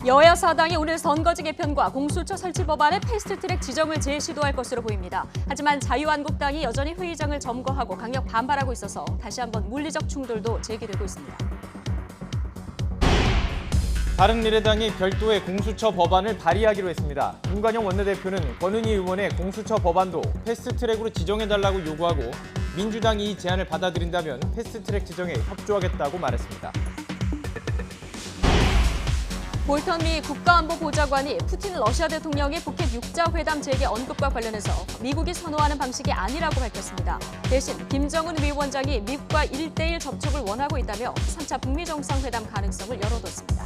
여야 사당이 오늘 선거제 개편과 공수처 설치 법안의 패스트트랙 지정을 재시도할 것으로 보입니다. 하지만 자유한국당이 여전히 회의장을 점거하고 강력 반발하고 있어서 다시 한번 물리적 충돌도 제기되고 있습니다. 바른미래당이 별도의 공수처 법안을 발의하기로 했습니다. 김관영 원내대표는 권은희 의원의 공수처 법안도 패스트트랙으로 지정해달라고 요구하고 민주당이 이 제안을 받아들인다면 패스트트랙 지정에 협조하겠다고 말했습니다. 볼턴 미 국가안보보좌관이 푸틴 러시아 대통령의 북핵 6자 회담 재개 언급과 관련해서 미국이 선호하는 방식이 아니라고 밝혔습니다. 대신 김정은 위원장이 미국과 1대1 접촉을 원하고 있다며 3차 북미 정상회담 가능성을 열어뒀습니다.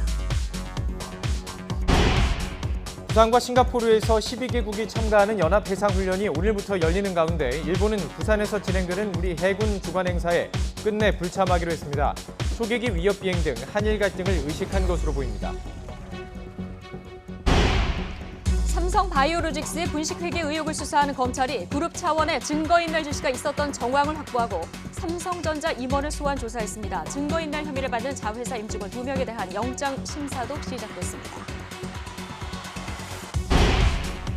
부산과 싱가포르에서 12개국이 참가하는 연합해상훈련이 오늘부터 열리는 가운데 일본은 부산에서 진행되는 우리 해군 주관 행사에 끝내 불참하기로 했습니다. 초계기 위협 비행 등 한일 갈등을 의식한 것으로 보입니다. 삼성 바이오로직스의 분식회계 의혹을 수사하는 검찰이 그룹 차원의 증거인멸 지시가 있었던 정황을 확보하고 삼성전자 임원을 소환 조사했습니다. 증거인멸 혐의를 받는 자회사 임직원 2명에 대한 영장 심사도 시작됐습니다.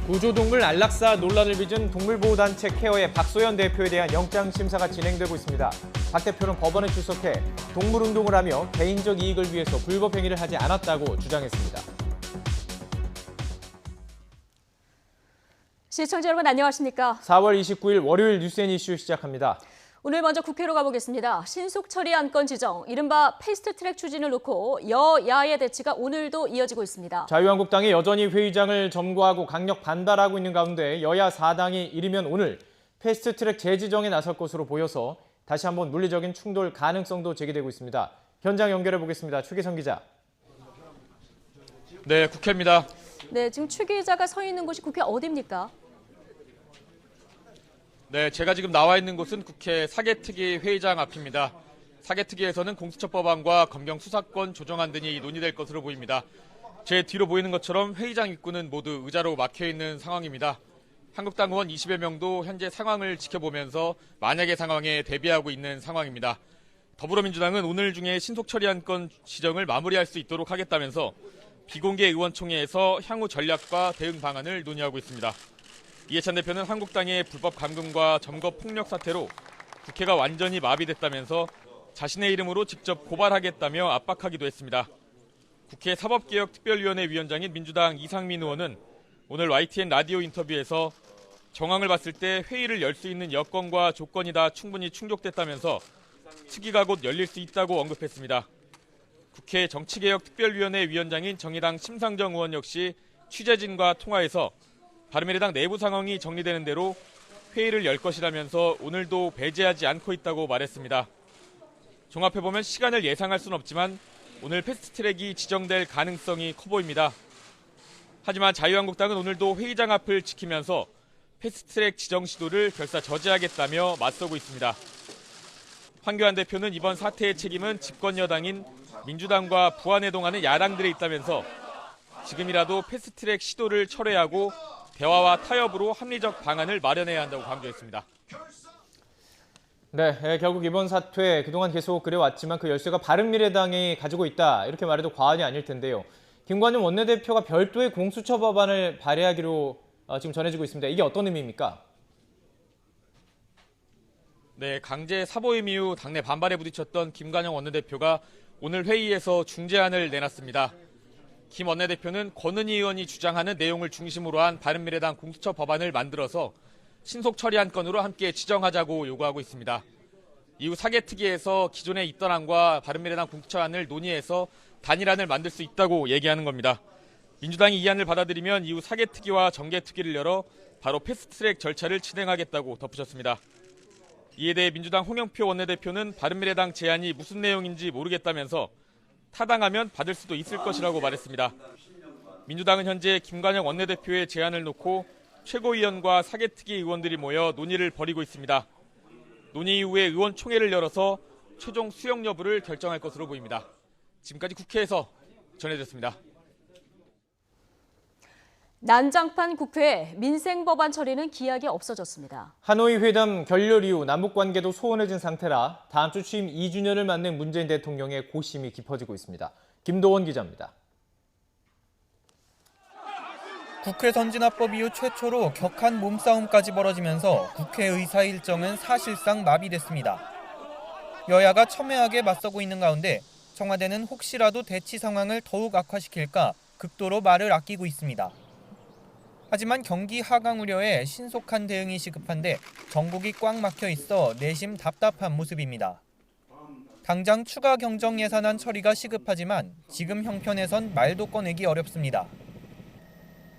구조동물 안락사 논란을 빚은 동물보호단체 케어의 박소연 대표에 대한 영장 심사가 진행되고 있습니다. 박 대표는 법원에 출석해 동물운동을 하며 개인적 이익을 위해서 불법 행위를 하지 않았다고 주장했습니다. 시청자 여러분 안녕하십니까? 4월 29일 월요일 뉴스앤이슈 시작합니다. 오늘 먼저 국회로 가보겠습니다. 신속 처리 안건 지정, 이른바 패스트트랙 추진을 놓고 여야의 대치가 오늘도 이어지고 있습니다. 자유한국당이 여전히 회의장을 점거하고 강력 반발하고 있는 가운데 여야 4당이 이르면 오늘 패스트트랙 재지정에 나설 것으로 보여서 다시 한번 물리적인 충돌 가능성도 제기되고 있습니다. 현장 연결해 보겠습니다. 최기성 기자. 네, 국회입니다. 네, 지금 최 기자가 서 있는 곳이 국회 어디입니까? 네, 제가 지금 나와 있는 곳은 국회 사개특위 회의장 앞입니다. 사개특위에서는 공수처 법안과 검경 수사권 조정안 등이 논의될 것으로 보입니다. 제 뒤로 보이는 것처럼 회의장 입구는 모두 의자로 막혀 있는 상황입니다. 한국당 의원 20여 명도 현재 상황을 지켜보면서 만약의 상황에 대비하고 있는 상황입니다. 더불어민주당은 오늘 중에 신속 처리한 건 지정을 마무리할 수 있도록 하겠다면서 비공개 의원총회에서 향후 전략과 대응 방안을 논의하고 있습니다. 이해찬 대표는 한국당의 불법 감금과 점거 폭력 사태로 국회가 완전히 마비됐다면서 자신의 이름으로 직접 고발하겠다며 압박하기도 했습니다. 국회 사법개혁특별위원회 위원장인 민주당 이상민 의원은 오늘 YTN 라디오 인터뷰에서 정황을 봤을 때 회의를 열 수 있는 여건과 조건이 다 충분히 충족됐다면서 특위가 곧 열릴 수 있다고 언급했습니다. 국회 정치개혁특별위원회 위원장인 정의당 심상정 의원 역시 취재진과 통화에서 바른미래당 내부 상황이 정리되는 대로 회의를 열 것이라면서 오늘도 배제하지 않고 있다고 말했습니다. 종합해보면 시간을 예상할 수는 없지만 오늘 패스트트랙이 지정될 가능성이 커 보입니다. 하지만 자유한국당은 오늘도 회의장 앞을 지키면서 패스트트랙 지정 시도를 결사 저지하겠다며 맞서고 있습니다. 황교안 대표는 이번 사태의 책임은 집권 여당인 민주당과 부안해동하는 야당들에 있다면서 지금이라도 패스트트랙 시도를 철회하고 대화와 타협으로 합리적 방안을 마련해야 한다고 강조했습니다. 네, 결국 이번 사태 그동안 계속 그래왔지만 그 열쇠가 바른미래당이 가지고 있다 이렇게 말해도 과언이 아닐 텐데요. 김관영 원내대표가 별도의 공수처 법안을 발의하기로 지금 전해지고 있습니다. 이게 어떤 의미입니까? 네, 강제 사보임 이후 당내 반발에 부딪혔던 김관영 원내대표가 오늘 회의에서 중재안을 내놨습니다. 김 원내대표는 권은희 의원이 주장하는 내용을 중심으로 한 바른미래당 공수처 법안을 만들어서 신속 처리한 건으로 함께 지정하자고 요구하고 있습니다. 이후 사개특위에서 기존에 있던 안과 바른미래당 공수처안을 논의해서 단일안을 만들 수 있다고 얘기하는 겁니다. 민주당이 이 안을 받아들이면 이후 사개특위와 정개특위를 열어 바로 패스트트랙 절차를 진행하겠다고 덧붙였습니다. 이에 대해 민주당 홍영표 원내대표는 바른미래당 제안이 무슨 내용인지 모르겠다면서 타당하면 받을 수도 있을 것이라고 말했습니다. 민주당은 현재 김관영 원내대표의 제안을 놓고 최고위원과 사개특위 의원들이 모여 논의를 벌이고 있습니다. 논의 이후에 의원총회를 열어서 최종 수용 여부를 결정할 것으로 보입니다. 지금까지 국회에서 전해졌습니다. 난장판 국회에 민생 법안 처리는 기약이 없어졌습니다. 하노이 회담 결렬 이후 남북관계도 소원해진 상태라 다음 주 취임 2주년을 맞는 문재인 대통령의 고심이 깊어지고 있습니다. 김도원 기자입니다. 국회 선진화법 이후 최초로 격한 몸싸움까지 벌어지면서 국회의사 일정은 사실상 마비됐습니다. 여야가 첨예하게 맞서고 있는 가운데 청와대는 혹시라도 대치 상황을 더욱 악화시킬까 극도로 말을 아끼고 있습니다. 하지만 경기 하강 우려에 신속한 대응이 시급한데 정국이 꽉 막혀 있어 내심 답답한 모습입니다. 당장 추가 경정 예산안 처리가 시급하지만 지금 형편에선 말도 꺼내기 어렵습니다.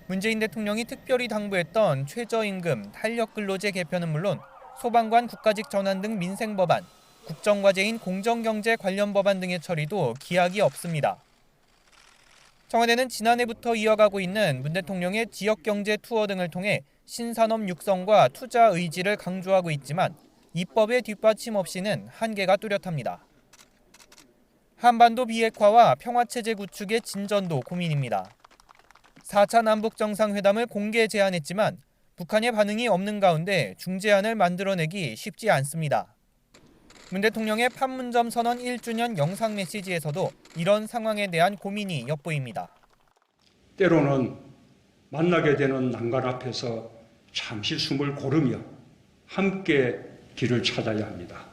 문재인 대통령이 특별히 당부했던 최저임금, 탄력근로제 개편은 물론 소방관 국가직 전환 등 민생 법안, 국정과제인 공정경제 관련 법안 등의 처리도 기약이 없습니다. 청와대는 지난해부터 이어가고 있는 문 대통령의 지역경제 투어 등을 통해 신산업 육성과 투자 의지를 강조하고 있지만 입법의 뒷받침 없이는 한계가 뚜렷합니다. 한반도 비핵화와 평화체제 구축의 진전도 고민입니다. 4차 남북정상회담을 공개 제안했지만 북한의 반응이 없는 가운데 중재안을 만들어내기 쉽지 않습니다. 문 대통령의 판문점 선언 1주년 영상 메시지에서도 이런 상황에 대한 고민이 엿보입니다. 때로는 만나게 되는 난관 앞에서 잠시 숨을 고르며 함께 길을 찾아야 합니다.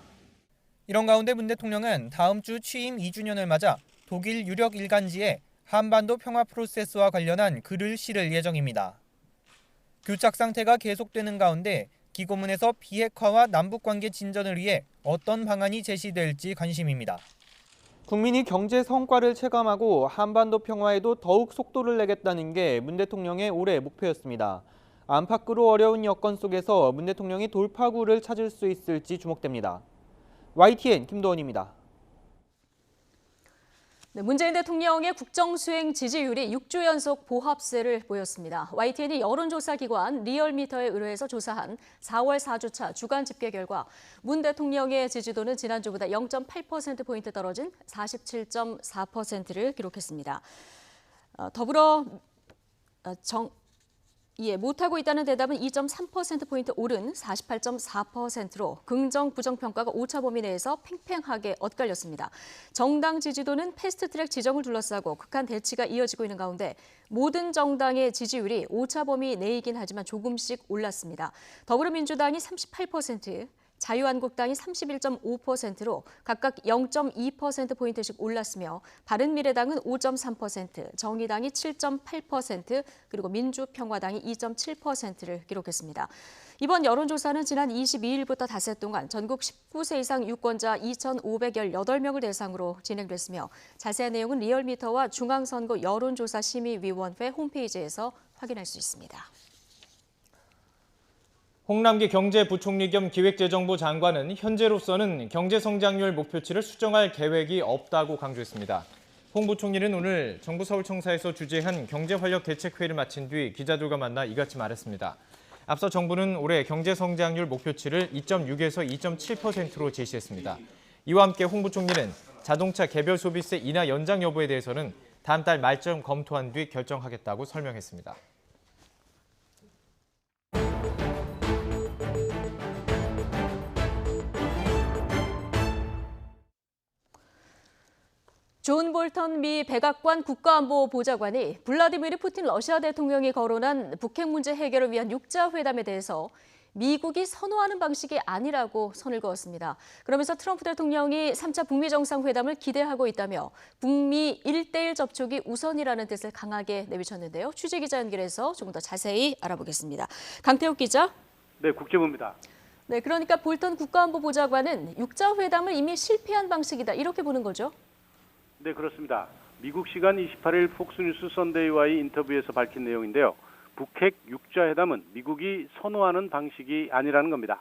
이런 가운데 문 대통령은 다음 주 취임 2주년을 맞아 독일 유력 일간지에 한반도 평화 프로세스와 관련한 글을 실을 예정입니다. 교착 상태가 계속되는 가운데 기고문에서 비핵화와 남북관계 진전을 위해 어떤 방안이 제시될지 관심입니다. 국민이 경제 성과를 체감하고 한반도 평화에도 더욱 속도를 내겠다는 게 문 대통령의 올해 목표였습니다. 안팎으로 어려운 여건 속에서 문 대통령이 돌파구를 찾을 수 있을지 주목됩니다. YTN 김도원입니다. 네, 문재인 대통령의 국정수행 지지율이 6주 연속 보합세를 보였습니다. YTN이 여론조사기관 리얼미터에 의뢰해서 조사한 4월 4주차 주간 집계 결과 문 대통령의 지지도는 지난주보다 0.8%포인트 떨어진 47.4%를 기록했습니다. 더불어 못하고 있다는 대답은 2.3%포인트 오른 48.4%로 긍정, 부정 평가가 오차 범위 내에서 팽팽하게 엇갈렸습니다. 정당 지지도는 패스트트랙 지정을 둘러싸고 극한 대치가 이어지고 있는 가운데 모든 정당의 지지율이 오차 범위 내이긴 하지만 조금씩 올랐습니다. 더불어민주당이 38%, 자유한국당이 31.5%로 각각 0.2%포인트씩 올랐으며 바른미래당은 5.3%, 정의당이 7.8%, 그리고 민주평화당이 2.7%를 기록했습니다. 이번 여론조사는 지난 22일부터 닷새 동안 전국 19세 이상 유권자 2,518명을 대상으로 진행됐으며 자세한 내용은 리얼미터와 중앙선거 여론조사심의위원회 홈페이지에서 확인할 수 있습니다. 홍남기 경제부총리 겸 기획재정부 장관은 현재로서는 경제성장률 목표치를 수정할 계획이 없다고 강조했습니다. 홍 부총리는 오늘 정부 서울청사에서 주재한 경제활력대책회의를 마친 뒤 기자들과 만나 이같이 말했습니다. 앞서 정부는 올해 경제성장률 목표치를 2.6에서 2.7%로 제시했습니다. 이와 함께 홍 부총리는 자동차 개별 소비세 인하 연장 여부에 대해서는 다음 달 말쯤 검토한 뒤 결정하겠다고 설명했습니다. 존 볼턴 미 백악관 국가안보보좌관이 블라디미르 푸틴 러시아 대통령이 거론한 북핵 문제 해결을 위한 육자회담에 대해서 미국이 선호하는 방식이 아니라고 선을 그었습니다. 그러면서 트럼프 대통령이 3차 북미 정상회담을 기대하고 있다며 북미 1대1 접촉이 우선이라는 뜻을 강하게 내비쳤는데요. 취재기자 연결해서 조금 더 자세히 알아보겠습니다. 강태욱 기자. 네, 국제부입니다. 네, 그러니까 볼턴 국가안보보좌관은 육자회담을 이미 실패한 방식이다 이렇게 보는 거죠? 네, 그렇습니다. 미국 시간 28일 폭스뉴스 선데이와의 인터뷰에서 밝힌 내용인데요. 북핵 육자회담은 미국이 선호하는 방식이 아니라는 겁니다.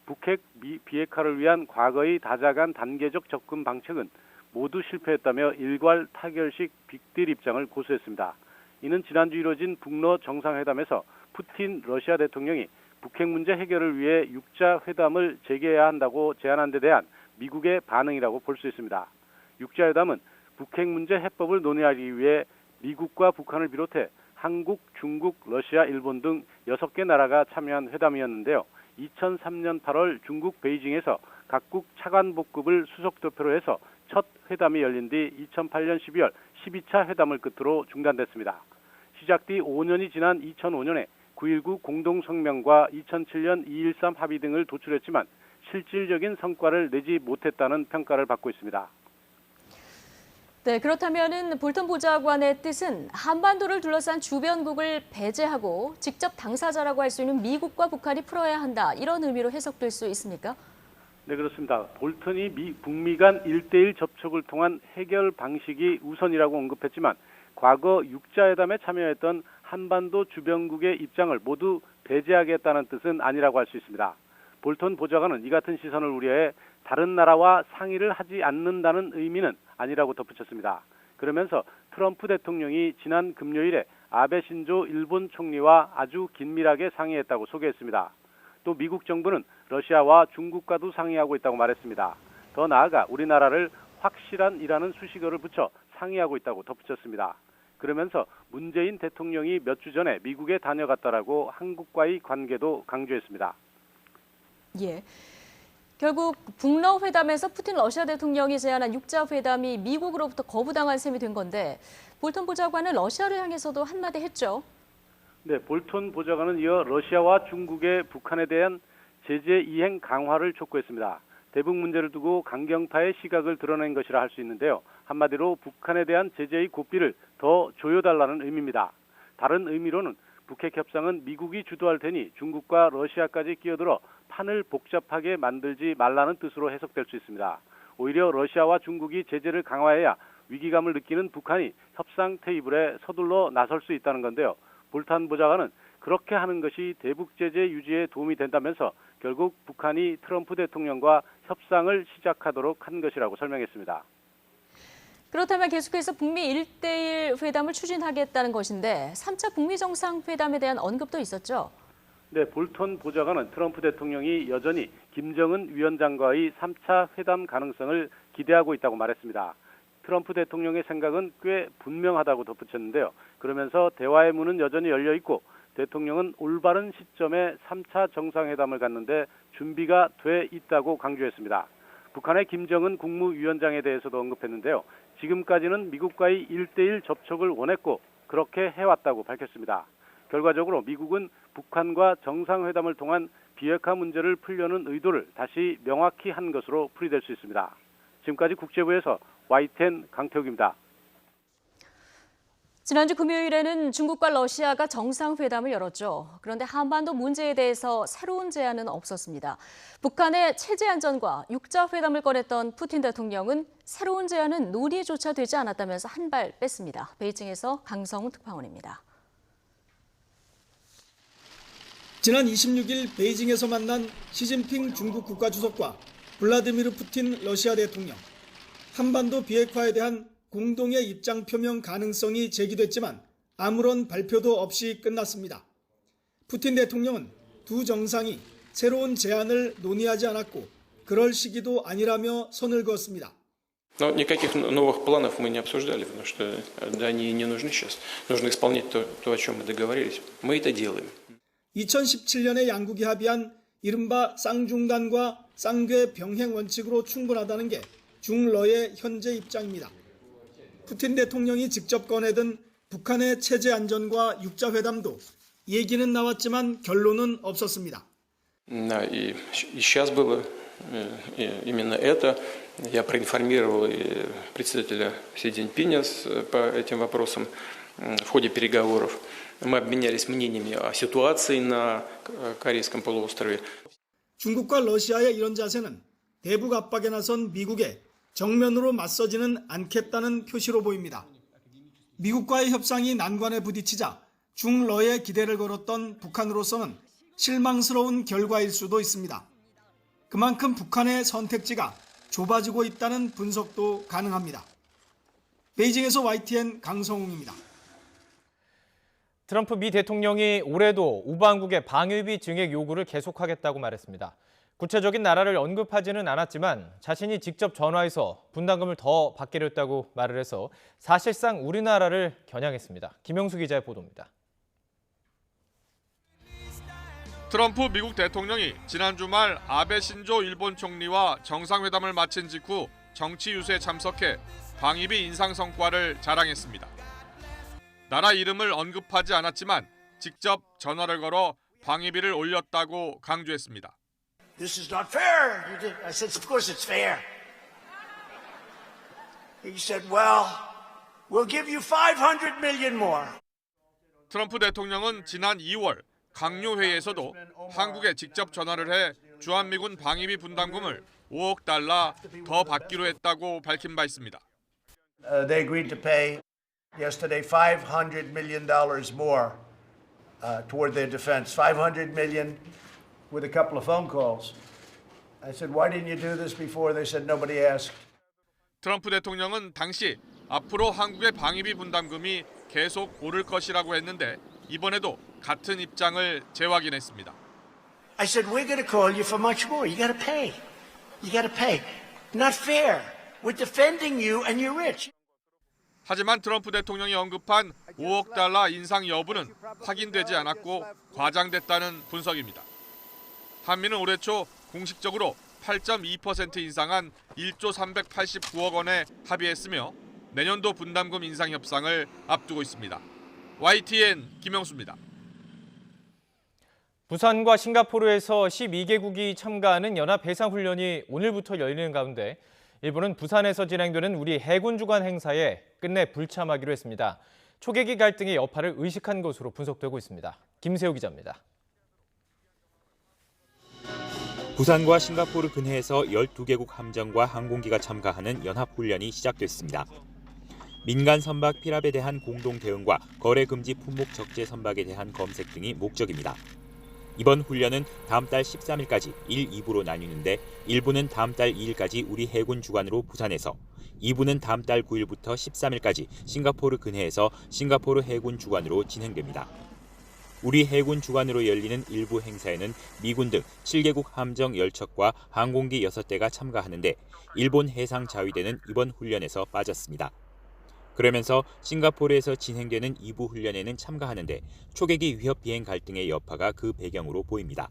북핵 비핵화를 위한 과거의 다자간 단계적 접근 방식은 모두 실패했다며 일괄 타결식 빅딜 입장을 고수했습니다. 이는 지난주 이뤄진 북러 정상회담에서 푸틴 러시아 대통령이 북핵 문제 해결을 위해 육자회담을 재개해야 한다고 제안한 데 대한 미국의 반응이라고 볼 수 있습니다. 육자회담은 북핵 문제 해법을 논의하기 위해 미국과 북한을 비롯해 한국, 중국, 러시아, 일본 등 6개 나라가 참여한 회담이었는데요. 2003년 8월 중국 베이징에서 각국 차관복급을 수석대표로 해서 첫 회담이 열린 뒤 2008년 12월 12차 회담을 끝으로 중단됐습니다. 시작 뒤 5년이 지난 2005년에 9.19 공동성명과 2007년 2.13 합의 등을 도출했지만 실질적인 성과를 내지 못했다는 평가를 받고 있습니다. 네, 그렇다면은 볼턴 보좌관의 뜻은 한반도를 둘러싼 주변국을 배제하고 직접 당사자라고 할 수 있는 미국과 북한이 풀어야 한다, 이런 의미로 해석될 수 있습니까? 네, 그렇습니다. 볼턴이 북미 간 1대1 접촉을 통한 해결 방식이 우선이라고 언급했지만 과거 육자회담에 참여했던 한반도 주변국의 입장을 모두 배제하겠다는 뜻은 아니라고 할 수 있습니다. 볼턴 보좌관은 이 같은 시선을 우려해 다른 나라와 상의를 하지 않는다는 의미는 아니라고 덧붙였습니다. 그러면서 트럼프 대통령이 지난 금요일에 아베 신조 일본 총리와 아주 긴밀하게 상의했다고 소개했습니다. 또 미국 정부는 러시아와 중국과도 상의하고 있다고 말했습니다. 더 나아가 우리나라를 확실한이라는 수식어를 붙여 상의하고 있다고 덧붙였습니다. 그러면서 문재인 대통령이 몇 주 전에 미국에 다녀갔다라고 한국과의 관계도 강조했습니다. 예. 결국 북러 회담에서 푸틴 러시아 대통령이 제안한 육자 회담이 미국으로부터 거부당한 셈이 된 건데, 볼턴 보좌관은 러시아를 향해서도 한마디 했죠. 네, 볼턴 보좌관은 이어 러시아와 중국의 북한에 대한 제재 이행 강화를 촉구했습니다. 대북 문제를 두고 강경파의 시각을 드러낸 것이라 할 수 있는데요. 한마디로 북한에 대한 제재의 고삐를 더 조여달라는 의미입니다. 다른 의미로는 북핵 협상은 미국이 주도할 테니 중국과 러시아까지 끼어들어 판을 복잡하게 만들지 말라는 뜻으로 해석될 수 있습니다. 오히려 러시아와 중국이 제재를 강화해야 위기감을 느끼는 북한이 협상 테이블에 서둘러 나설 수 있다는 건데요. 볼턴 보좌관은 그렇게 하는 것이 대북 제재 유지에 도움이 된다면서 결국 북한이 트럼프 대통령과 협상을 시작하도록 한 것이라고 설명했습니다. 그렇다면 계속해서 북미 1대1 회담을 추진하겠다는 것인데 3차 북미 정상회담에 대한 언급도 있었죠? 네, 볼턴 보좌관은 트럼프 대통령이 여전히 김정은 위원장과의 3차 회담 가능성을 기대하고 있다고 말했습니다. 트럼프 대통령의 생각은 꽤 분명하다고 덧붙였는데요. 그러면서 대화의 문은 여전히 열려 있고 대통령은 올바른 시점에 3차 정상회담을 갖는데 준비가 돼 있다고 강조했습니다. 북한의 김정은 국무위원장에 대해서도 언급했는데요. 지금까지는 미국과의 1대1 접촉을 원했고 그렇게 해왔다고 밝혔습니다. 결과적으로 미국은 북한과 정상회담을 통한 비핵화 문제를 풀려는 의도를 다시 명확히 한 것으로 풀이될 수 있습니다. 지금까지 국제부에서 YTN 강태욱입니다. 지난주 금요일에는 중국과 러시아가 정상회담을 열었죠. 그런데 한반도 문제에 대해서 새로운 제안은 없었습니다. 북한의 체제 안전과 육자 회담을 꺼냈던 푸틴 대통령은 새로운 제안은 논의조차 되지 않았다면서 한 발 뺐습니다. 베이징에서 강성훈 특파원입니다. 지난 26일 베이징에서 만난 시진핑 중국 국가주석과 블라디미르 푸틴 러시아 대통령. 한반도 비핵화에 대한 공동의 입장 표명 가능성이 제기됐지만 아무런 발표도 없이 끝났습니다. 푸틴 대통령은 두 정상이 새로운 제안을 논의하지 않았고 그럴 시기도 아니라며 선을 그었습니다. Но никаких новых планов мы не обсуждали, потому что они не нужны сейчас. Нужно исполнять то, о чем мы договорились. Мы это делаем. 2017년에 양국이 합의한 이른바 쌍중단과 쌍궤 병행 원칙으로 충분하다는 게 중러의 현재 입장입니다. 푸틴 대통령이 직접 꺼내든 북한의 체제 안전과 육자 회담도 얘기는 나왔지만 결론은 없었습니다. И сейчас было именно это. Я проинформировал председателя Си Цзиньпиня по этим вопросам в ходе переговоров. Мы обменялись мнениями о ситуации на Корейском полуострове. 중국과 러시아의 이런 자세는 대북 압박에 나선 미국에 정면으로 맞서지는 않겠다는 표시로 보입니다. 미국과의 협상이 난관에 부딪히자 중러의 기대를 걸었던 북한으로서는 실망스러운 결과일 수도 있습니다. 그만큼 북한의 선택지가 좁아지고 있다는 분석도 가능합니다. 베이징에서 YTN 강성웅입니다. 트럼프 미 대통령이 올해도 우방국의 방위비 증액 요구를 계속하겠다고 말했습니다. 구체적인 나라를 언급하지는 않았지만 자신이 직접 전화해서 분담금을 더 받기로 말을 해서 사실상 우리나라를 겨냥했습니다. 김영수 기자의 보도입니다. 트럼프 미국 대통령이 지난 주말 아베 신조 일본 총리와 정상회담을 마친 직후 정치 유세에 참석해 방위비 인상 성과를 자랑했습니다. 나라 이름을 언급하지 않았지만 직접 전화를 걸어 방위비를 올렸다고 강조했습니다. This is not fair. I said, of course it's fair. He said, well, we'll give you 500 million more. 트럼프 대통령은 지난 2월 강요회의에서도 한국에 직접 전화를 해 주한미군 방위비 분담금을 5억 달러 더 받기로 했다고 밝힌 바 있습니다. They agreed to pay yesterday $500 million more toward their defense. 500 million with a couple of phone calls. I said, why didn't you do this before? They said, nobody asked. 트럼프 대통령은 당시 앞으로 한국의 방위비 분담금이 계속 오를 것이라고 했는데 이번에도 같은 입장을 재확인했습니다. I said, we're going to call you for much more. You got to pay. You got to pay. Not fair. We're defending you and you're rich. 하지만 트럼프 대통령이 언급한 5억 달러 인상 여부는 확인되지 않았고 과장됐다는 분석입니다. 한미는 올해 초 공식적으로 8.2% 인상한 1조 389억 원에 합의했으며 내년도 분담금 인상 협상을 앞두고 있습니다. YTN 김영수입니다. 부산과 싱가포르에서 12개국이 참가하는 연합 해상훈련이 오늘부터 열리는 가운데 일본은 부산에서 진행되는 우리 해군 주관 행사에 끝내 불참하기로 했습니다. 초계기 갈등의 여파를 의식한 것으로 분석되고 있습니다. 김세호 기자입니다. 부산과 싱가포르 근해에서 12개국 함정과 항공기가 참가하는 연합훈련이 시작됐습니다. 민간 선박 피랍에 대한 공동 대응과 거래 금지 품목 적재 선박에 대한 검색 등이 목적입니다. 이번 훈련은 다음 달 13일까지 1, 2부로 나뉘는데 1부는 다음 달 2일까지 우리 해군 주관으로 부산에서, 2부는 다음 달 9일부터 13일까지 싱가포르 근해에서 싱가포르 해군 주관으로 진행됩니다. 우리 해군 주관으로 열리는 일부 행사에는 미군 등 7개국 함정 10척과 항공기 6대가 참가하는데 일본 해상자위대는 이번 훈련에서 빠졌습니다. 그러면서 싱가포르에서 진행되는 2부 훈련에는 참가하는데 초계기 위협 비행 갈등의 여파가 그 배경으로 보입니다.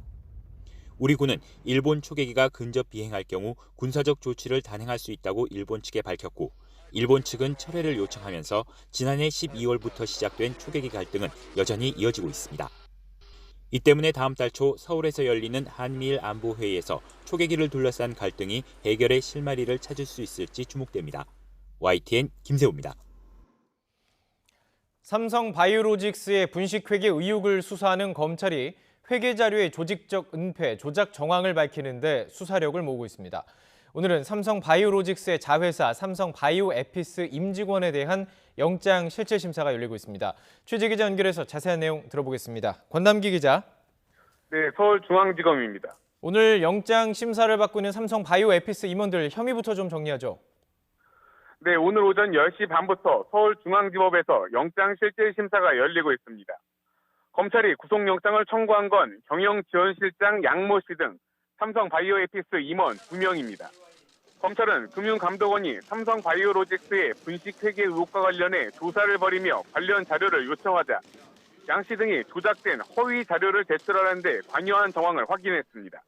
우리 군은 일본 초계기가 근접 비행할 경우 군사적 조치를 단행할 수 있다고 일본 측에 밝혔고 일본 측은 철회를 요청하면서 지난해 12월부터 시작된 초계기 갈등은 여전히 이어지고 있습니다. 이 때문에 다음 달 초 서울에서 열리는 한미일 안보회의에서 초계기를 둘러싼 갈등이 해결의 실마리를 찾을 수 있을지 주목됩니다. YTN 김세호입니다. 삼성 바이오로직스의 분식회계 의혹을 수사하는 검찰이 회계 자료의 조직적 은폐, 조작 정황을 밝히는 데 수사력을 모으고 있습니다. 오늘은 삼성 바이오로직스의 자회사 삼성 바이오에피스 임직원에 대한 영장 실질 심사가 열리고 있습니다. 취재 기자 연결해서 자세한 내용 들어보겠습니다. 권남기 기자. 네, 서울중앙지검입니다. 오늘 영장 심사를 받고 있는 삼성 바이오에피스 임원들 혐의부터 좀 정리하죠. 네, 오늘 오전 10시 반부터 서울중앙지법에서 영장실질심사가 열리고 있습니다. 검찰이 구속영장을 청구한 건 경영지원실장 양모 씨 등 삼성 바이오에피스 임원 2명입니다. 검찰은 금융감독원이 삼성 바이오로직스의 분식회계 의혹과 관련해 조사를 벌이며 관련 자료를 요청하자 양 씨 등이 조작된 허위 자료를 제출하는 데 관여한 정황을 확인했습니다.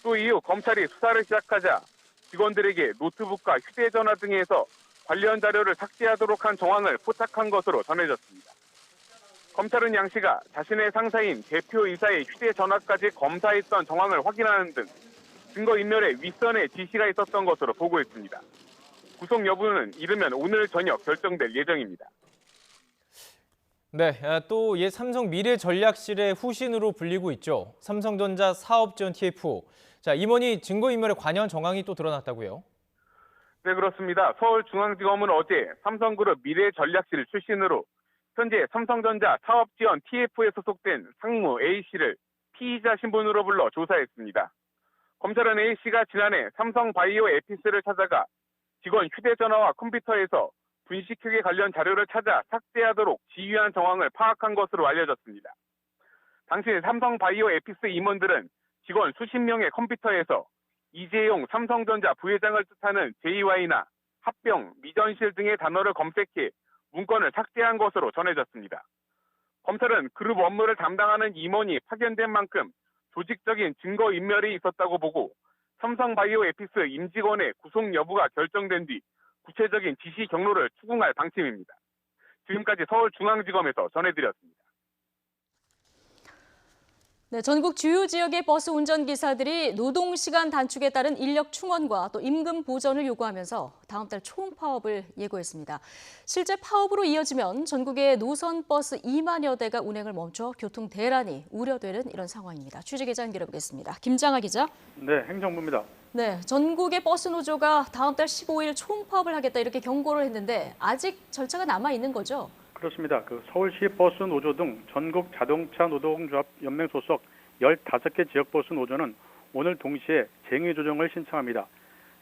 또 이후 검찰이 수사를 시작하자 직원들에게 노트북과 휴대전화 등에서 관련 자료를 삭제하도록 한 정황을 포착한 것으로 전해졌습니다. 검찰은 양 씨가 자신의 상사인 대표이사의 휴대전화까지 검사했던 정황을 확인하는 등 증거인멸의 윗선에 지시가 있었던 것으로 보고 있습니다. 구속 여부는 이르면 오늘 저녁 결정될 예정입니다. 네, 또 삼성 미래전략실의 후신으로 불리고 있죠. 삼성전자 사업지원 TF. 자, 임원이 증거인멸에 관여한 정황이 또 드러났다고요? 네, 그렇습니다. 서울중앙지검은 어제 삼성그룹 미래전략실 출신으로 현재 삼성전자 사업지원 TF에 소속된 상무 A씨를 피의자 신분으로 불러 조사했습니다. 검찰은 A씨가 지난해 삼성 바이오 에피스를 찾아가 직원 휴대전화와 컴퓨터에서 분식회계 관련 자료를 찾아 삭제하도록 지휘한 정황을 파악한 것으로 알려졌습니다. 당시 삼성 바이오 에피스 임원들은 직원 수십 명의 컴퓨터에서 이재용 삼성전자 부회장을 뜻하는 JY나 합병, 미전실 등의 단어를 검색해 문건을 삭제한 것으로 전해졌습니다. 검찰은 그룹 업무를 담당하는 임원이 파견된 만큼 조직적인 증거인멸이 있었다고 보고 삼성 바이오 에피스 임직원의 구속 여부가 결정된 뒤 구체적인 지시 경로를 추궁할 방침입니다. 지금까지 서울중앙지검에서 전해드렸습니다. 네, 전국 주요 지역의 버스 운전기사들이 노동시간 단축에 따른 인력 충원과 또 임금 보전을 요구하면서 다음 달 총파업을 예고했습니다. 실제 파업으로 이어지면 전국의 노선버스 2만여 대가 운행을 멈춰 교통 대란이 우려되는 이런 상황입니다. 취재기자 연결해보겠습니다. 김장하 기자. 네, 행정부입니다. 네, 전국의 버스 노조가 다음 달 15일 총파업을 하겠다 이렇게 경고를 했는데 아직 절차가 남아있는 거죠? 그렇습니다. 서울시 버스 노조 등 전국 자동차 노동조합 연맹 소속 15개 지역 버스 노조는 오늘 동시에 쟁의 조정을 신청합니다.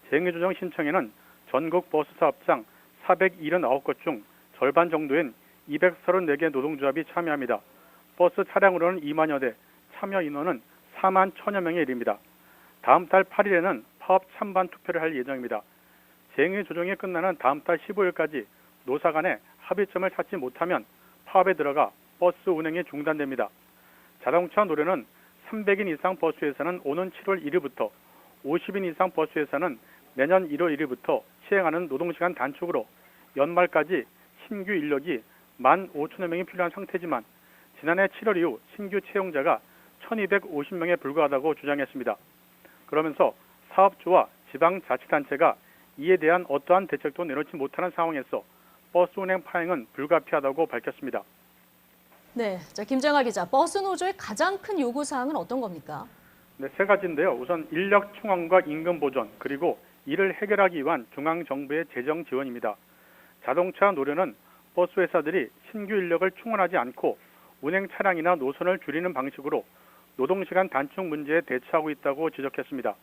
쟁의 조정 신청에는 전국 버스 사업장 479곳 중 절반 정도인 234개 노동조합이 참여합니다. 버스 차량으로는 2만여 대, 참여 인원은 4만 1천여 명에 이릅니다. 다음 달 8일에는 파업 찬반 투표를 할 예정입니다. 쟁의 조정이 끝나는 다음 달 15일까지 노사 간에 합의점을 찾지 못하면 파업에 들어가 버스 운행이 중단됩니다. 자동차 노조는 300인 이상 버스회사는 오는 7월 1일부터 50인 이상 버스회사는 내년 1월 1일부터 시행하는 노동시간 단축으로 연말까지 신규 인력이 15,000여 명이 필요한 상태지만 지난해 7월 이후 신규 채용자가 1,250명에 불과하다고 주장했습니다. 그러면서 사업주와 지방자치단체가 이에 대한 어떠한 대책도 내놓지 못하는 상황에서 버스 운행 파행은 불가피하다고 밝혔습니다. 네, 자 김장하 기자, 버스 노조의 가장 큰 요구 사항은 어떤 겁니까? 네, 세 가지인데요. 우선 인력 충원과 임금 보전, 그리고 이를 해결하기 위한 중앙정부의 재정 지원입니다. 자동차 노조는 버스 회사들이 신규 인력을 충원하지 않고 운행 차량이나 노선을 줄이는 방식으로 노동시간 단축 문제에 대처하고 있다고 지적했습니다.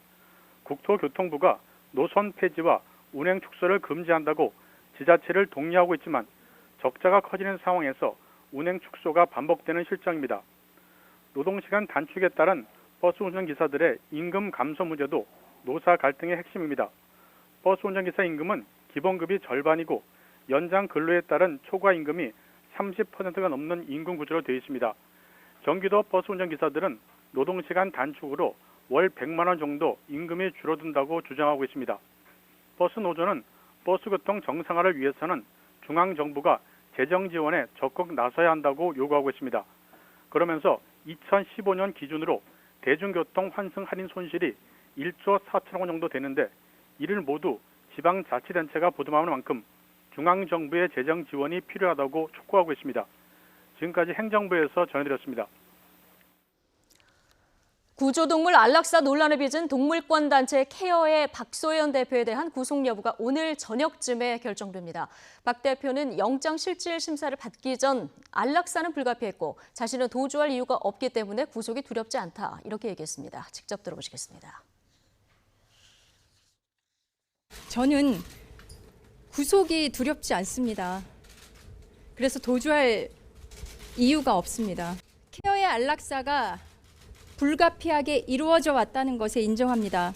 국토교통부가 노선 폐지와 운행 축소를 금지한다고 지자체를 독려하고 있지만 적자가 커지는 상황에서 운행 축소가 반복되는 실정입니다. 노동시간 단축에 따른 버스 운전기사들의 임금 감소 문제도 노사 갈등의 핵심입니다. 버스 운전기사 임금은 기본급이 절반이고 연장 근로에 따른 초과 임금이 30%가 넘는 임금 구조로 되어 있습니다. 경기도 버스 운전기사들은 노동시간 단축으로 월 100만 원 정도 임금이 줄어든다고 주장하고 있습니다. 버스 노조는 버스교통 정상화를 위해서는 중앙정부가 재정 지원에 적극 나서야 한다고 요구하고 있습니다. 그러면서 2015년 기준으로 대중교통 환승 할인 손실이 1조 4천억 원 정도 되는데 이를 모두 지방자치단체가 부담하는 만큼 중앙정부의 재정 지원이 필요하다고 촉구하고 있습니다. 지금까지 행정부에서 전해드렸습니다. 구조동물 안락사 논란을 빚은 동물권 단체 케어의 박소연 대표에 대한 구속 여부가 오늘 저녁쯤에 결정됩니다. 박 대표는 영장실질 심사를 받기 전 안락사는 불가피했고 자신은 도주할 이유가 없기 때문에 구속이 두렵지 않다 이렇게 얘기했습니다. 직접 들어보시겠습니다. 저는 구속이 두렵지 않습니다. 그래서 도주할 이유가 없습니다. 케어의 안락사가 불가피하게 이루어져 왔다는 것에 인정합니다.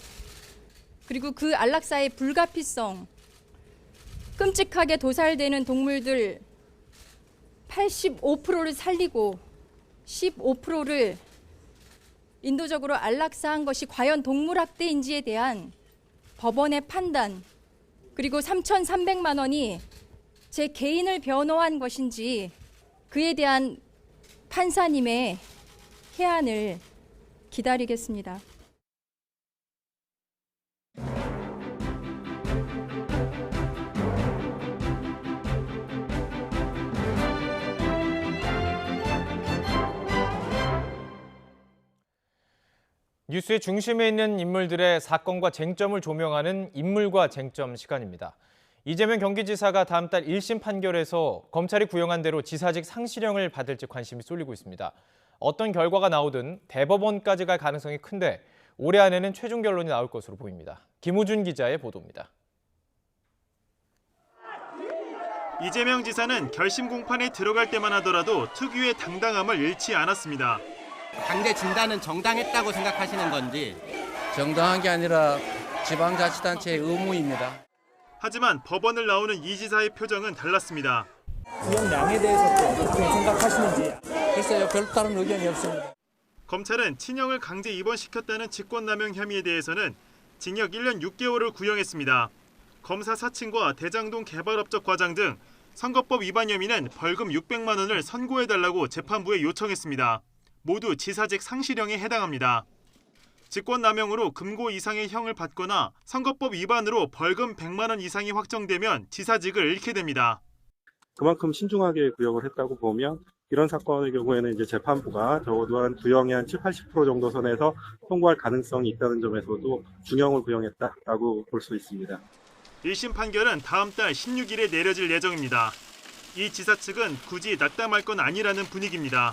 그리고 그 안락사의 불가피성, 끔찍하게 도살되는 동물들 85%를 살리고 15%를 인도적으로 안락사한 것이 과연 동물학대인지에 대한 법원의 판단, 그리고 3,300만 원이 제 개인을 변호한 것인지 그에 대한 판사님의 해안을 기다리겠습니다. 뉴스의 중심에 있는 인물들의 사건과 쟁점을 조명하는 인물과 쟁점 시간입니다. 이재명 경기지사가 다음 달 1심 판결에서 검찰이 구형한 대로 지사직 상실형을 받을지 관심이 쏠리고 있습니다. 어떤 결과가 나오든 대법원까지 갈 가능성이 큰데 올해 안에는 최종 결론이 나올 것으로 보입니다. 김우준 기자의 보도입니다. 이재명 지사는 결심 공판에 들어갈 때만 하더라도 특유의 당당함을 잃지 않았습니다. 강제 진단은 정당했다고 생각하시는 건지? 정당한 게 아니라 지방자치단체의 의무입니다. 하지만 법원을 나오는 이 지사의 표정은 달랐습니다. 구형량에 대해서 또 어떻게 생각하시는지. 글쎄요, 별로 다른 의견이 없습니다. 검찰은 친형을 강제 입원시켰다는 직권남용 혐의에 대해서는 징역 1년 6개월을 구형했습니다. 검사 사칭과 대장동 개발업적 과장 등 선거법 위반 혐의는 벌금 600만 원을 선고해달라고 재판부에 요청했습니다. 모두 지사직 상실형에 해당합니다. 직권남용으로 금고 이상의 형을 받거나 선거법 위반으로 벌금 100만 원 이상이 확정되면 지사직을 잃게 됩니다. 그만큼 신중하게 구형을 했다고 보면 이런 사건의 경우에는 이제 재판부가 적어도 한 구형의 한 70-80% 정도 선에서 통과할 가능성이 있다는 점에서도 중형을 구형했다라고 볼 수 있습니다. 1심 판결은 다음 달 16일에 내려질 예정입니다. 이 지사 측은 굳이 낙담할 건 아니라는 분위기입니다.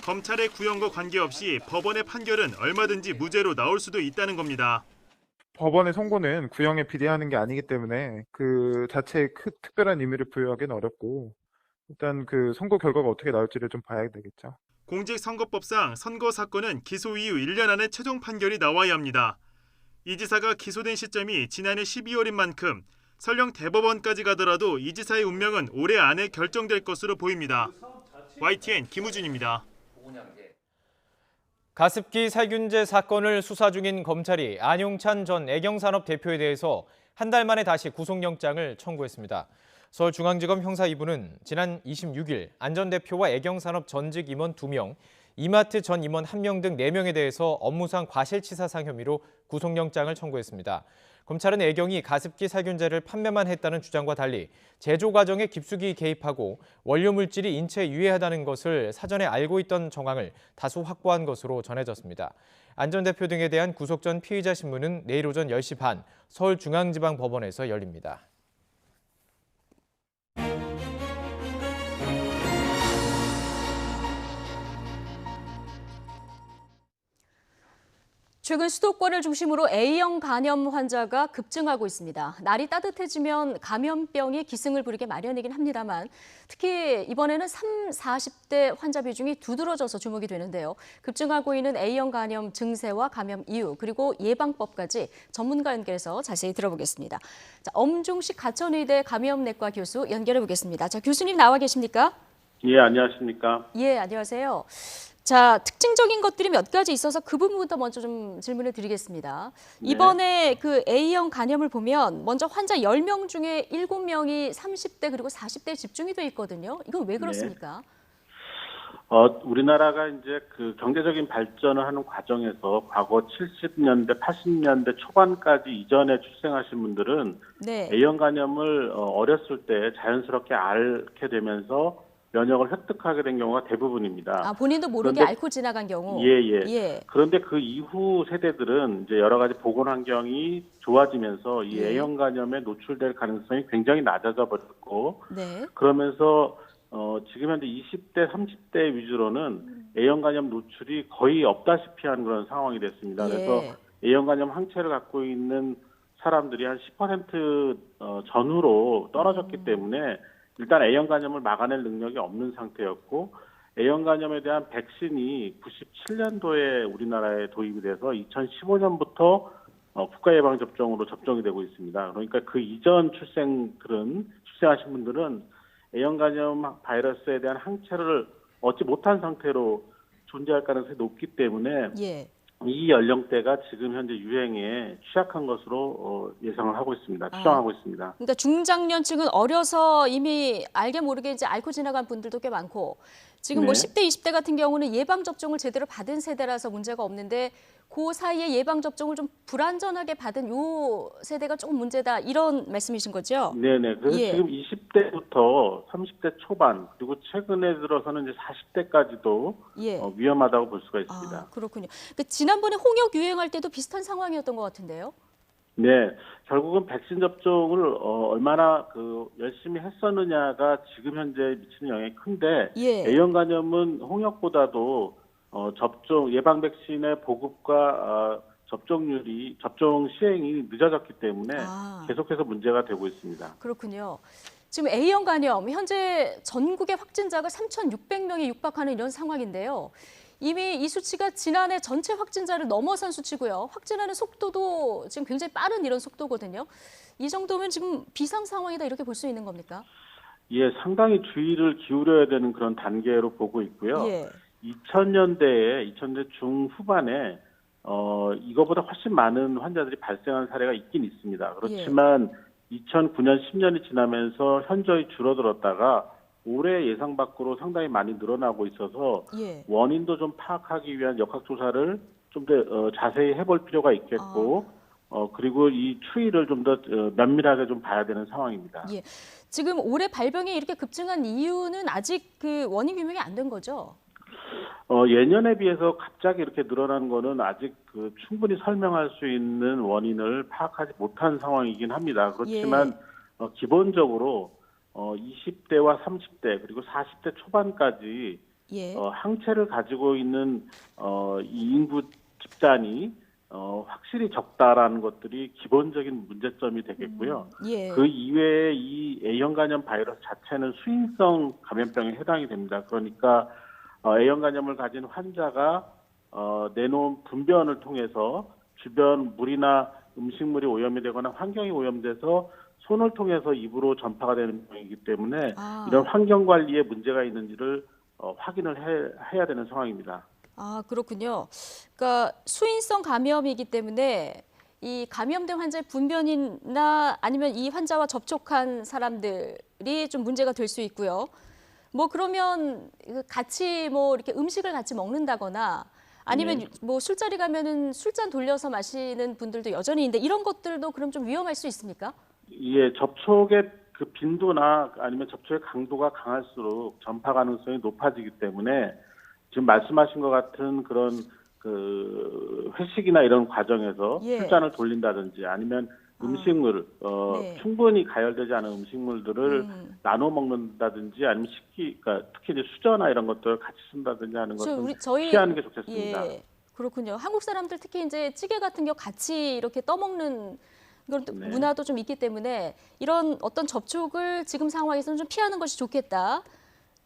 검찰의 구형과 관계없이 법원의 판결은 얼마든지 무죄로 나올 수도 있다는 겁니다. 법원의 선고는 구형에 비례하는 게 아니기 때문에 그 자체에 특별한 의미를 부여하기는 어렵고 일단 그 선고 결과가 어떻게 나올지를 좀 봐야 되겠죠. 공직선거법상 선거 사건은 기소 이후 1년 안에 최종 판결이 나와야 합니다. 이 지사가 기소된 시점이 지난해 12월인 만큼 설령 대법원까지 가더라도 이 지사의 운명은 올해 안에 결정될 것으로 보입니다. YTN 김우준입니다. 가습기 살균제 사건을 수사 중인 검찰이 안용찬 전 애경산업 대표에 대해서 한 달 만에 다시 구속영장을 청구했습니다. 서울중앙지검 형사 2부는 지난 26일 안 전 대표와 애경산업 전직 임원 2명, 이마트 전 임원 1명 등 4명에 대해서 업무상 과실치사상 혐의로 구속영장을 청구했습니다. 검찰은 애경이 가습기 살균제를 판매만 했다는 주장과 달리 제조 과정에 깊숙이 개입하고 원료 물질이 인체에 유해하다는 것을 사전에 알고 있던 정황을 다수 확보한 것으로 전해졌습니다. 안 전 대표 등에 대한 구속 전 피의자 신문은 내일 오전 10시 반 서울중앙지방법원에서 열립니다. 최근 수도권을 중심으로 A형 간염 환자가 급증하고 있습니다. 날이 따뜻해지면 감염병이 기승을 부리게 마련이긴 합니다만 특히 이번에는 40대 환자 비중이 두드러져서 주목이 되는데요. 급증하고 있는 A형 간염 증세와 감염 이유 그리고 예방법까지 전문가 연결해서 자세히 들어보겠습니다. 자, 엄중식 가천의대 감염내과 교수 연결해 보겠습니다. 자, 교수님 나와 계십니까? 예, 안녕하십니까? 예, 안녕하세요. 자, 특징적인 것들이 몇 가지 있어서 그 부분부터 먼저 좀 질문을 드리겠습니다. 네. 이번에 그 A형 간염을 보면 먼저 환자 10명 중에 7명이 30대 그리고 40대에 집중이 돼 있거든요. 이건 왜 그렇습니까? 우리나라가 이제 그 경제적인 발전을 하는 과정에서 과거 70년대, 80년대 초반까지 이전에 출생하신 분들은 네. A형 간염을 어렸을 때 자연스럽게 앓게 되면서 면역을 획득하게 된 경우가 대부분입니다. 아, 본인도 모르게 그런데, 앓고 지나간 경우? 예. 그런데 그 이후 세대들은 이제 여러 가지 보건 환경이 좋아지면서 이 A형 간염에 노출될 가능성이 굉장히 낮아져 버렸고, 네. 그러면서 지금 현재 20대, 30대 위주로는 A형 간염 노출이 거의 없다시피 한 그런 상황이 됐습니다. 그래서 A형 간염 항체를 갖고 있는 사람들이 한 10% 전후로 떨어졌기 때문에 일단 A형 간염을 막아낼 능력이 없는 상태였고 A형 간염에 대한 백신이 97년도에 우리나라에 도입이 돼서 2015년부터 국가예방접종으로 접종이 되고 있습니다. 그러니까 그 이전 출생하신 분들은 A형 간염 바이러스에 대한 항체를 얻지 못한 상태로 존재할 가능성이 높기 때문에 이 연령대가 지금 현재 유행에 취약한 것으로 예상을 하고 있습니다. 추정하고 있습니다. 그러니까 중장년층은 어려서 이미 알게 모르게 이제 앓고 지나간 분들도 꽤 많고 지금 뭐 10대, 20대 같은 경우는 예방접종을 제대로 받은 세대라서 문제가 없는데 그 사이에 예방접종을 좀 불안전하게 받은 요 세대가 조금 문제다 이런 말씀이신 거죠? 네네. 그래서 지금 20대부터 30대 초반 그리고 최근에 들어서는 이제 40대까지도 위험하다고 볼 수가 있습니다. 아, 그렇군요. 그러니까 지난번에 홍역 유행할 때도 비슷한 상황이었던 것 같은데요? 네, 결국은 백신 접종을 얼마나 열심히 했었느냐가 지금 현재 미치는 영향이 큰데 A형 간염은 홍역보다도 예방 백신의 보급과 접종 시행이 늦어졌기 때문에 계속해서 문제가 되고 있습니다. 그렇군요. 지금 A형 간염 현재 전국의 확진자가 3,600명에 육박하는 이런 상황인데요. 이미 이 수치가 지난해 전체 확진자를 넘어선 수치고요. 확진하는 속도도 지금 굉장히 빠른 이런 속도거든요. 이 정도면 지금 비상 상황이다 이렇게 볼 수 있는 겁니까? 예, 상당히 주의를 기울여야 되는 그런 단계로 보고 있고요. 2000년대 중후반에 이거보다 훨씬 많은 환자들이 발생한 사례가 있긴 있습니다. 그렇지만 2009년, 10년이 지나면서 현저히 줄어들었다가 올해 예상 밖으로 상당히 많이 늘어나고 있어서 예. 원인도 좀 파악하기 위한 역학조사를 좀 더 자세히 해볼 필요가 있겠고 그리고 이 추이를 좀 더 면밀하게 좀 봐야 되는 상황입니다. 예. 지금 올해 발병이 이렇게 급증한 이유는 아직 그 원인 규명이 안 된 거죠? 예년에 비해서 갑자기 이렇게 늘어난 거는 아직 그 충분히 설명할 수 있는 원인을 파악하지 못한 상황이긴 합니다. 그렇지만 기본적으로 20대와 30대 그리고 40대 초반까지 예. 항체를 가지고 있는 이 인구 집단이 확실히 적다라는 것들이 기본적인 문제점이 되겠고요. 예. 그 이외에 이 A형 간염 바이러스 자체는 수인성 감염병에 해당이 됩니다. 그러니까 A형 간염을 가진 환자가 내놓은 분변을 통해서 주변 물이나 음식물이 오염이 되거나 환경이 오염돼서 손을 통해서 입으로 전파가 되는 병이기 때문에 이런 환경 관리에 문제가 있는지를 확인을 해야 되는 상황입니다. 아, 그렇군요. 그러니까 수인성 감염이기 때문에 이 감염된 환자의 분변이나 아니면 이 환자와 접촉한 사람들이 좀 문제가 될 수 있고요. 뭐 그러면 같이 뭐 이렇게 음식을 같이 먹는다거나 아니면 뭐 술자리 가면은 술잔 돌려서 마시는 분들도 여전히 있는데 이런 것들도 그럼 좀 위험할 수 있습니까? 예, 접촉의 그 빈도나 아니면 접촉의 강도가 강할수록 전파 가능성이 높아지기 때문에 지금 말씀하신 것 같은 그런 그 회식이나 이런 과정에서 술잔을 돌린다든지 아니면 음식물, 충분히 가열되지 않은 음식물들을 나눠 먹는다든지 아니면 그러니까 특히 이제 수저나 이런 것들을 같이 쓴다든지 하는 것은 피하는 게 좋겠습니다. 예, 그렇군요. 한국 사람들 특히 이제 찌개 같은 거 같이 이렇게 떠먹는 그런 문화도 좀 있기 때문에 이런 어떤 접촉을 지금 상황에서는 좀 피하는 것이 좋겠다.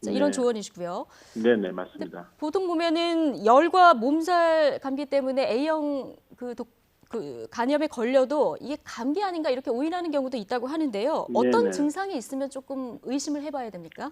자, 이런 조언이시고요. 네네, 맞습니다. 보통 보면은 열과 몸살 감기 때문에 A형 그 간염에 걸려도 이게 감기 아닌가 이렇게 오인하는 경우도 있다고 하는데요. 어떤 증상이 있으면 조금 의심을 해봐야 됩니까?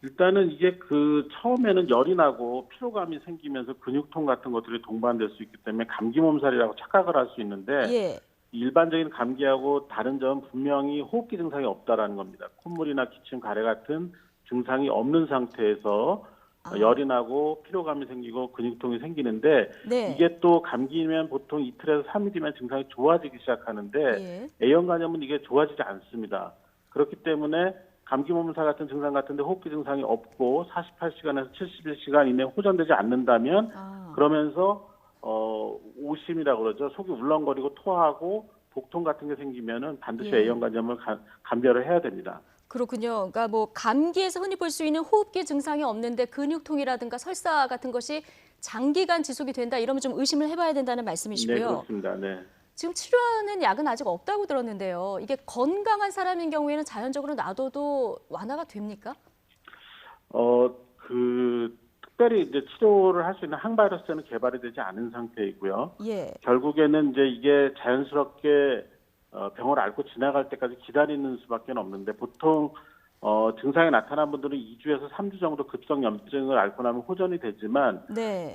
일단은 이게 그 처음에는 열이 나고 피로감이 생기면서 근육통 같은 것들이 동반될 수 있기 때문에 감기 몸살이라고 착각을 할 수 있는데 일반적인 감기하고 다른 점은 분명히 호흡기 증상이 없다라는 겁니다. 콧물이나 기침, 가래 같은 증상이 없는 상태에서 열이 나고 피로감이 생기고 근육통이 생기는데 이게 또 감기면 보통 이틀에서 3일이면 증상이 좋아지기 시작하는데 A형 간염은 이게 좋아지지 않습니다. 그렇기 때문에 감기 몸살 같은 증상 같은데 호흡기 증상이 없고 48시간에서 71시간 이내에 호전되지 않는다면 그러면서 오심이라고 그러죠. 속이 울렁거리고 토하고 복통 같은 게 생기면은 반드시 A형 간염을 감별을 해야 됩니다. 그렇군요. 그러니까 뭐 감기에서 흔히 볼 수 있는 호흡기 증상이 없는데 근육통이라든가 설사 같은 것이 장기간 지속이 된다 이러면 좀 의심을 해봐야 된다는 말씀이시고요. 네, 그렇습니다. 네. 지금 치료하는 약은 아직 없다고 들었는데요. 이게 건강한 사람인 경우에는 자연적으로 놔둬도 완화가 됩니까? 특별히 이제 치료를 할 수 있는 항바이러스제는 개발이 되지 않은 상태이고요. 결국에는 이제 이게 자연스럽게 병을 앓고 지나갈 때까지 기다리는 수밖에 없는데 보통 증상이 나타난 분들은 2주에서 3주 정도 급성 염증을 앓고 나면 호전이 되지만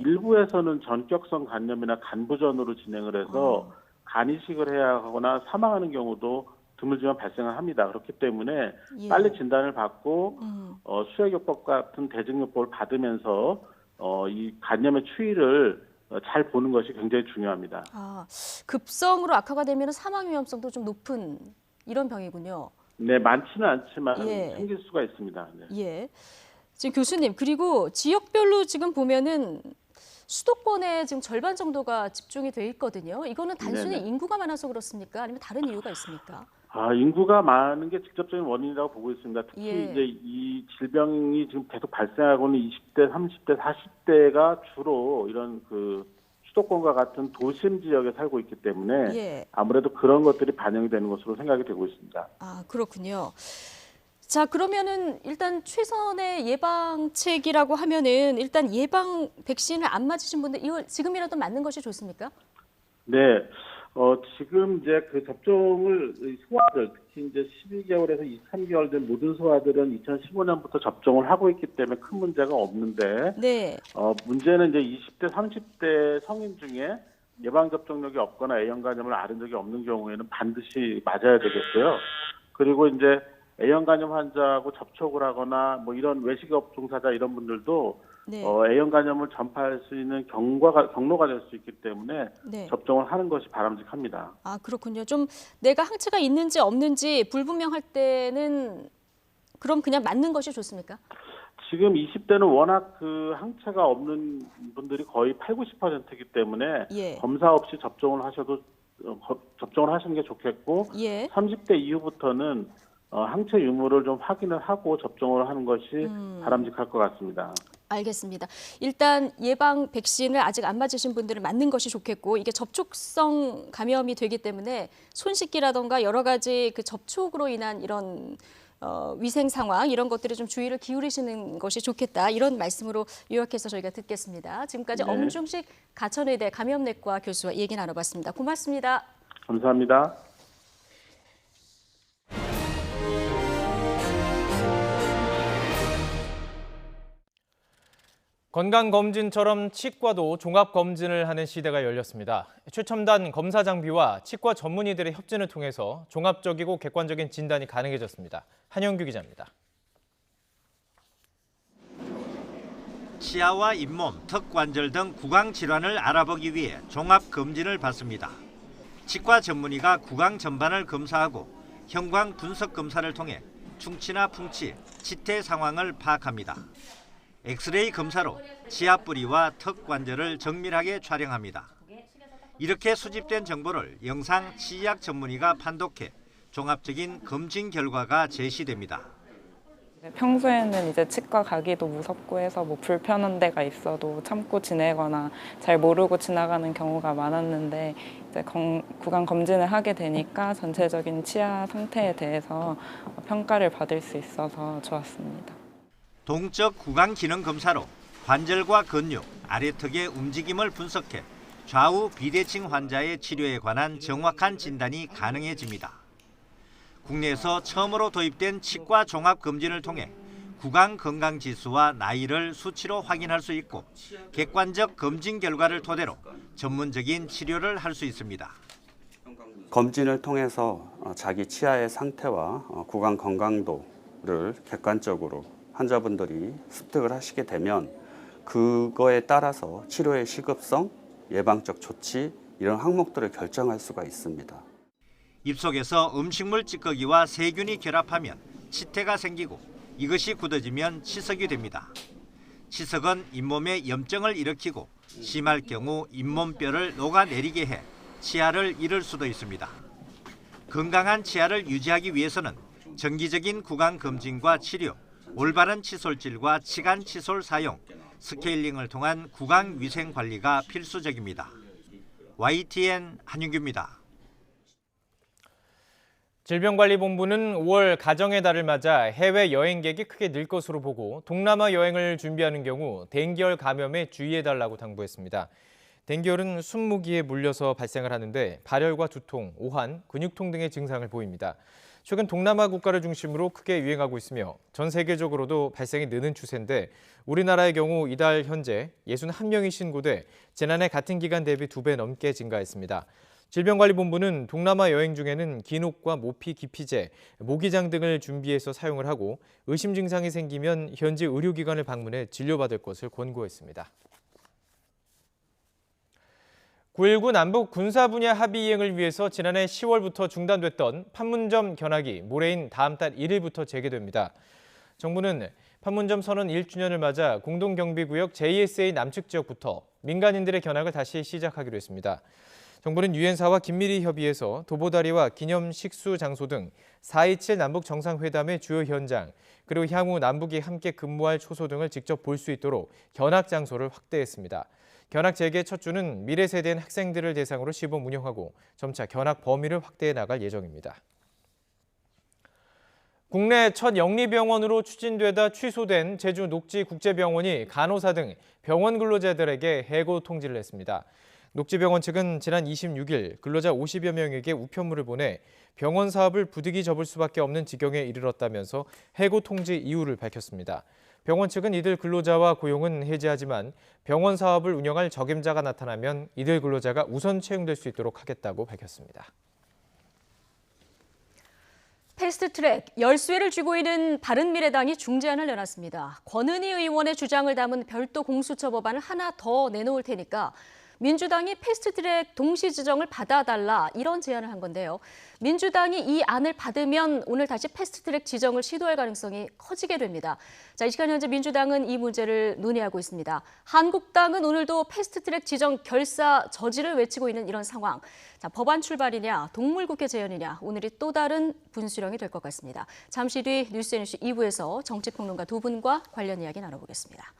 일부에서는 전격성 간염이나 간부전으로 진행을 해서 간 이식을 해야 하거나 사망하는 경우도 드물지만 발생을 합니다. 그렇기 때문에 빨리 진단을 받고 수액요법 같은 대증요법을 받으면서 이 간염의 추이를 잘 보는 것이 굉장히 중요합니다. 급성으로 악화가 되면 사망 위험성도 좀 높은 이런 병이군요. 네, 많지는 않지만 생길 수가 있습니다. 예. 지금 교수님 그리고 지역별로 지금 보면은 수도권에 지금 절반 정도가 집중이 돼 있거든요. 이거는 단순히 인구가 많아서 그렇습니까? 아니면 다른 이유가 있습니까? 인구가 많은 게 직접적인 원인이라고 보고 있습니다. 특히 이제 이 질병이 지금 계속 발생하고는 20대, 30대, 40대가 주로 이런 그 수도권과 같은 도심 지역에 살고 있기 때문에 아무래도 그런 것들이 반영이 되는 것으로 생각이 되고 있습니다. 그렇군요. 자, 그러면은 일단 최선의 예방책이라고 하면은 일단 예방 백신을 안 맞으신 분들 이걸 지금이라도 맞는 것이 좋습니까? 네. 지금 이제 그 접종을 소아들 특히 이제 12개월에서 23개월 된 모든 소아들은 2015년부터 접종을 하고 있기 때문에 큰 문제가 없는데 문제는 이제 20대, 30대 성인 중에 예방접종력이 없거나 A형 감염을 앓은 적이 없는 경우에는 반드시 맞아야 되겠고요. 그리고 이제 A형 감염 환자하고 접촉을 하거나 뭐 이런 외식업 종사자 이런 분들도 네. A형 감염을 전파할 수 있는 경로가 될 수 있기 때문에 네. 접종을 하는 것이 바람직합니다. 아, 그렇군요. 좀 내가 항체가 있는지 없는지 불분명할 때는 그럼 그냥 맞는 것이 좋습니까? 지금 20대는 워낙 그 항체가 없는 분들이 거의 80-90%이기 때문에 예. 검사 없이 접종을 하시는 게 좋겠고 예. 30대 이후부터는 항체 유무를 좀 확인을 하고 접종을 하는 것이 바람직할 것 같습니다. 알겠습니다. 일단 예방 백신을 아직 안 맞으신 분들은 맞는 것이 좋겠고 이게 접촉성 감염이 되기 때문에 손 씻기라던가 여러 가지 그 접촉으로 인한 이런 위생 상황 이런 것들에 좀 주의를 기울이시는 것이 좋겠다. 이런 말씀으로 요약해서 저희가 듣겠습니다. 지금까지 네. 엄중식 가천의대 감염내과 교수와 얘기 나눠봤습니다. 고맙습니다. 감사합니다. 건강검진처럼 치과도 종합검진을 하는 시대가 열렸습니다. 최첨단 검사 장비와 치과 전문의들의 협진을 통해서 종합적이고 객관적인 진단이 가능해졌습니다. 한영규 기자입니다. 치아와 잇몸, 턱 관절 등 구강 질환을 알아보기 위해 종합검진을 받습니다. 치과 전문의가 구강 전반을 검사하고 형광 분석 검사를 통해 충치나 풍치, 치태 상황을 파악합니다. 엑스레이 검사로 치아 뿌리와 턱 관절을 정밀하게 촬영합니다. 이렇게 수집된 정보를 영상 치의학 전문의가 판독해 종합적인 검진 결과가 제시됩니다. 평소에는 이제 치과 가기도 무섭고 해서 뭐 불편한 데가 있어도 참고 지내거나 잘 모르고 지나가는 경우가 많았는데 이제 구강 검진을 하게 되니까 전체적인 치아 상태에 대해서 평가를 받을 수 있어서 좋았습니다. 동적 구강 기능 검사로 관절과 근육, 아래턱의 움직임을 분석해 좌우 비대칭 환자의 치료에 관한 정확한 진단이 가능해집니다. 국내에서 처음으로 도입된 치과 종합 검진을 통해 구강 건강 지수와 나이를 수치로 확인할 수 있고 객관적 검진 결과를 토대로 전문적인 치료를 할 수 있습니다. 검진을 통해서 자기 치아의 상태와 구강 건강도를 객관적으로 환자분들이 습득을 하시게 되면 그거에 따라서 치료의 시급성, 예방적 조치 이런 항목들을 결정할 수가 있습니다. 입속에서 음식물 찌꺼기와 세균이 결합하면 치태가 생기고 이것이 굳어지면 치석이 됩니다. 치석은 잇몸에 염증을 일으키고 심할 경우 잇몸뼈를 녹아내리게 해 치아를 잃을 수도 있습니다. 건강한 치아를 유지하기 위해서는 정기적인 구강 검진과 치료, 올바른 칫솔질과 치간 칫솔 사용, 스케일링을 통한 구강 위생 관리가 필수적입니다. YTN 한윤규입니다. 질병관리본부는 5월 가정의 달을 맞아 해외 여행객이 크게 늘 것으로 보고 동남아 여행을 준비하는 경우 댕기열 감염에 주의해달라고 당부했습니다. 댕기열은 숨모기에 물려서 발생을 하는데 발열과 두통, 오한, 근육통 등의 증상을 보입니다. 최근 동남아 국가를 중심으로 크게 유행하고 있으며 전 세계적으로도 발생이 느는 추세인데 우리나라의 경우 이달 현재 61명이 신고돼 지난해 같은 기간 대비 2배 넘게 증가했습니다. 질병관리본부는 동남아 여행 중에는 기녹과 모피 기피제, 모기장 등을 준비해서 사용을 하고 의심 증상이 생기면 현지 의료기관을 방문해 진료받을 것을 권고했습니다. 9.19 남북 군사 분야 합의 이행을 위해서 지난해 10월부터 중단됐던 판문점 견학이 모레인 다음 달 1일부터 재개됩니다. 정부는 판문점 선언 1주년을 맞아 공동경비구역 JSA 남측 지역부터 민간인들의 견학을 다시 시작하기로 했습니다. 정부는 유엔사와 긴밀히 협의해서 도보다리와 기념 식수 장소 등 4.27 남북 정상회담의 주요 현장, 그리고 향후 남북이 함께 근무할 초소 등을 직접 볼 수 있도록 견학 장소를 확대했습니다. 견학 재개 첫 주는 미래 세대인 학생들을 대상으로 시범 운영하고 점차 견학 범위를 확대해 나갈 예정입니다. 국내 첫 영리병원으로 추진되다 취소된 제주 녹지국제병원이 간호사 등 병원 근로자들에게 해고 통지를 했습니다. 녹지병원 측은 지난 26일 근로자 50여 명에게 우편물을 보내 병원 사업을 부득이 접을 수밖에 없는 지경에 이르렀다면서 해고 통지 이유를 밝혔습니다. 병원 측은 이들 근로자와 고용은 해지하지만 병원 사업을 운영할 적임자가 나타나면 이들 근로자가 우선 채용될 수 있도록 하겠다고 밝혔습니다. 패스트트랙 열쇠를 쥐고 있는 바른미래당이 중재안을 내놨습니다. 권은희 의원의 주장을 담은 별도 공수처 법안을 하나 더 내놓을 테니까 민주당이 패스트트랙 동시 지정을 받아달라 이런 제안을 한 건데요. 민주당이 이 안을 받으면 오늘 다시 패스트트랙 지정을 시도할 가능성이 커지게 됩니다. 자, 이 시간 현재 민주당은 이 문제를 논의하고 있습니다. 한국당은 오늘도 패스트트랙 지정 결사 저지를 외치고 있는 이런 상황. 자, 법안 출발이냐 동물국회 재연이냐 오늘이 또 다른 분수령이 될 것 같습니다. 잠시 뒤 뉴스앤이슈 2부에서 정치평론가 두 분과 관련 이야기 나눠보겠습니다.